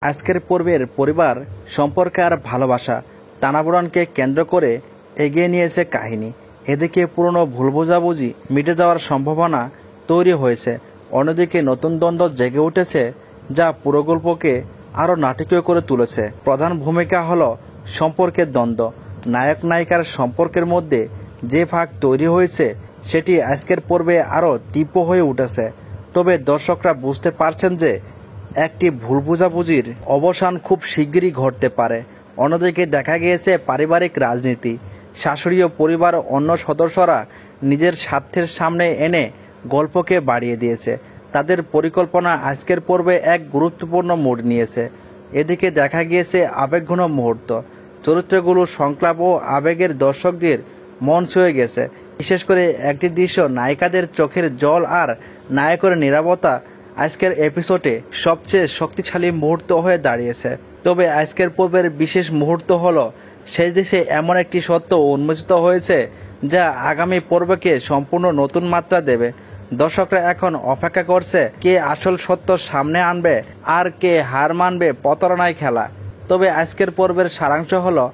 আজকের পর্বের পরিবার সম্পর্কে আর ভালোবাসা টানাপোড়েনকে কেন্দ্র করে এগিয়ে নিয়েছে কাহিনী। এদিকে পুরনো ভুল বোঝাবুঝি মিটে যাওয়ার সম্ভাবনা তৈরি হয়েছে, অন্যদিকে নতুন দ্বন্দ্ব জেগে উঠেছে যা পুরো গল্পকে আরও নাটকীয় করে তুলেছে। প্রধান ভূমিকা হলো সম্পর্কের দ্বন্দ্ব। নায়ক নায়িকার সম্পর্কের মধ্যে যে ভাগ তৈরি হয়েছে সেটি আজকের পর্বে আরও তীব্র হয়ে উঠেছে। তবে দর্শকরা বুঝতে পারছেন যে একটি ভুল বোঝাবুঝির অবসান খুব শিগগিরই ঘটতে পারে। অন্যদিকে দেখা গিয়েছে পারিবারিক রাজনীতি। শাশুড়ি ও পরিবার অন্য সদস্যরা নিজের স্বার্থের সামনে এনে গল্পকে বাড়িয়ে দিয়েছে। তাদের পরিকল্পনা আজকের পর্বে এক গুরুত্বপূর্ণ মোড় নিয়েছে। এদিকে দেখা গিয়েছে আবেগঘন মুহূর্ত। চরিত্রগুলো সংলাপ ও আবেগের দর্শকদের মন ছুঁয়ে গেছে। বিশেষ করে একটি দৃশ্য নায়িকাদের চোখের জল আর নায়কের নীরবতা আজকের এপিসোডে সবচেয়ে শক্তিশালী মুহূর্ত হয়ে দাঁড়িয়েছে। তবে আজকের পর্বের বিশেষ মুহূর্ত হলো শেষ দৃশ্যে এমন একটি সত্য উন্মোচিত হয়েছে যা আগামী পর্বকে সম্পূর্ণ নতুন মাত্রা দেবে। দর্শকরা এখন অপেক্ষা করছে কে আসল সত্য সামনে আনবে আর কে হার মানবে প্রতারণায় খেলা। তবে আজকের পর্বের সারাংশ হলো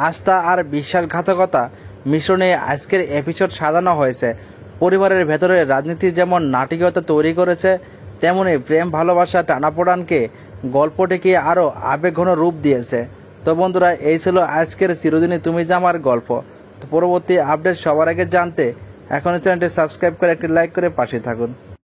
আস্থা আর বিশ্বাসঘাতকতা মিশ্রণে আজকের এপিসোড সাজানো হয়েছে। পরিবারের ভেতরে রাজনীতি যেমন নাটকীয়তা তৈরি করেছে, তেমনি প্রেম ভালোবাসা টানাপোড়েনকে গল্পটিকে আরও আবেগঘন রূপ দিয়েছে। তো বন্ধুরা, এই ছিল আজকের চিরদিনই তুমি যে আমার গল্প। তো পরবর্তী আপডেট সবার আগে জানতে এখন চ্যানেলটি সাবস্ক্রাইব করে একটি লাইক করে পাশে থাকুন।